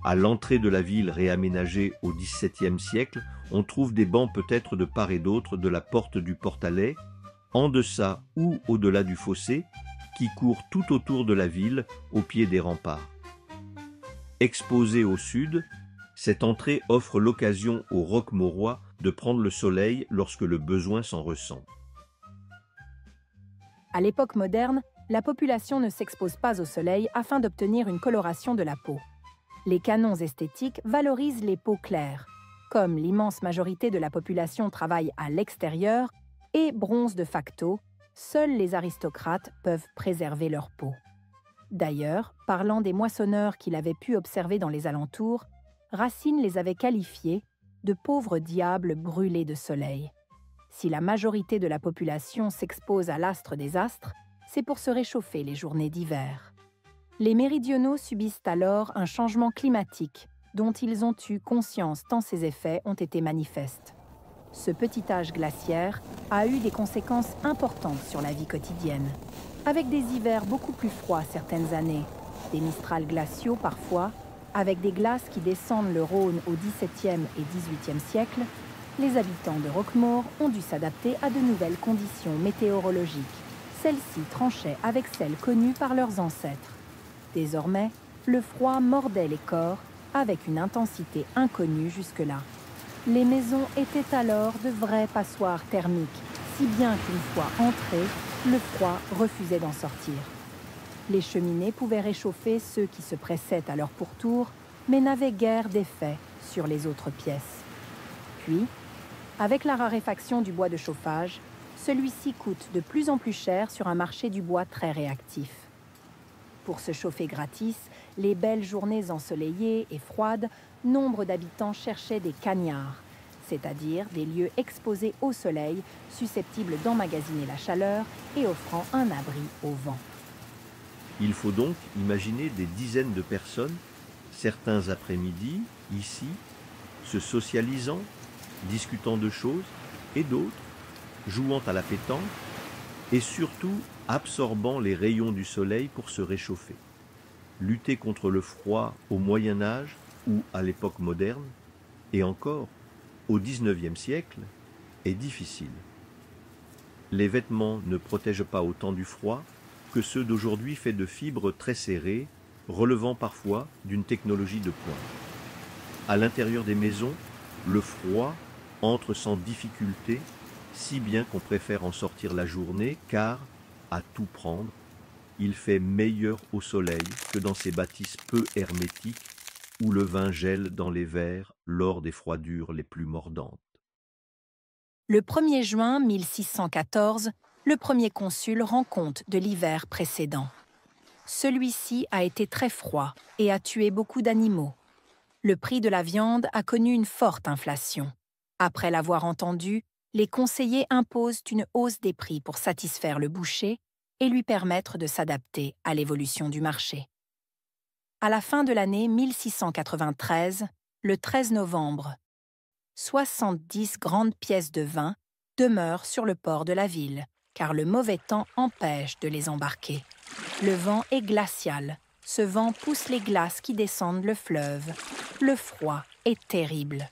À l'entrée de la ville réaménagée au XVIIe siècle, on trouve des bancs peut-être de part et d'autre de la porte du Portalet, en deçà ou au-delà du fossé, qui court tout autour de la ville, au pied des remparts. Exposée au sud, cette entrée offre l'occasion aux Roquemaurois de prendre le soleil lorsque le besoin s'en ressent. À l'époque moderne, la population ne s'expose pas au soleil afin d'obtenir une coloration de la peau. Les canons esthétiques valorisent les peaux claires. Comme l'immense majorité de la population travaille à l'extérieur et bronze de facto, seuls les aristocrates peuvent préserver leur peau. D'ailleurs, parlant des moissonneurs qu'il avait pu observer dans les alentours, Racine les avait qualifiés de pauvres diables brûlés de soleil. Si la majorité de la population s'expose à l'astre des astres, c'est pour se réchauffer les journées d'hiver. Les méridionaux subissent alors un changement climatique dont ils ont eu conscience tant ces effets ont été manifestes. Ce petit âge glaciaire a eu des conséquences importantes sur la vie quotidienne, avec des hivers beaucoup plus froids certaines années, des mistrals glaciaux parfois, avec des glaces qui descendent le Rhône au XVIIe et XVIIIe siècle. Les habitants de Roquemaure ont dû s'adapter à de nouvelles conditions météorologiques. Celles-ci tranchaient avec celles connues par leurs ancêtres. Désormais, le froid mordait les corps avec une intensité inconnue jusque-là. Les maisons étaient alors de vraies passoires thermiques, si bien qu'une fois entrées, le froid refusait d'en sortir. Les cheminées pouvaient réchauffer ceux qui se pressaient à leur pourtour, mais n'avaient guère d'effet sur les autres pièces. Puis, avec la raréfaction du bois de chauffage, celui-ci coûte de plus en plus cher sur un marché du bois très réactif. Pour se chauffer gratis, les belles journées ensoleillées et froides, nombre d'habitants cherchaient des cagnards, c'est-à-dire des lieux exposés au soleil, susceptibles d'emmagasiner la chaleur et offrant un abri au vent. Il faut donc imaginer des dizaines de personnes, certains après-midi, ici, se socialisant, discutant de choses, et d'autres, jouant à la pétanque, et surtout absorbant les rayons du soleil pour se réchauffer. Lutter contre le froid au Moyen Âge ou à l'époque moderne, et encore au XIXe siècle, est difficile. Les vêtements ne protègent pas autant du froid que ceux d'aujourd'hui faits de fibres très serrées, relevant parfois d'une technologie de pointe. À l'intérieur des maisons, le froid entre sans difficulté, si bien qu'on préfère en sortir la journée, car, à tout prendre, il fait meilleur au soleil que dans ces bâtisses peu hermétiques où le vin gèle dans les verres lors des froidures les plus mordantes. Le 1er juin 1614, le premier consul rend compte de l'hiver précédent. Celui-ci a été très froid et a tué beaucoup d'animaux. Le prix de la viande a connu une forte inflation. Après l'avoir entendu, les conseillers imposent une hausse des prix pour satisfaire le boucher et lui permettre de s'adapter à l'évolution du marché. À la fin de l'année 1693, le 13 novembre, 70 grandes pièces de vin demeurent sur le port de la ville, car le mauvais temps empêche de les embarquer. Le vent est glacial. Ce vent pousse les glaces qui descendent le fleuve. Le froid est terrible.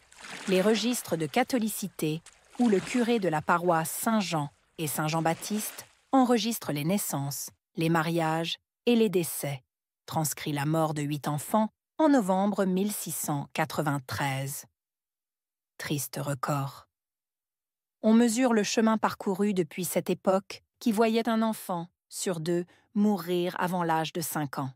Les registres de catholicité, où le curé de la paroisse Saint-Jean et Saint-Jean-Baptiste enregistrent les naissances, les mariages et les décès, transcrit la mort de 8 enfants en novembre 1693. Triste record. On mesure le chemin parcouru depuis cette époque qui voyait un enfant sur 2 mourir avant l'âge de 5 ans.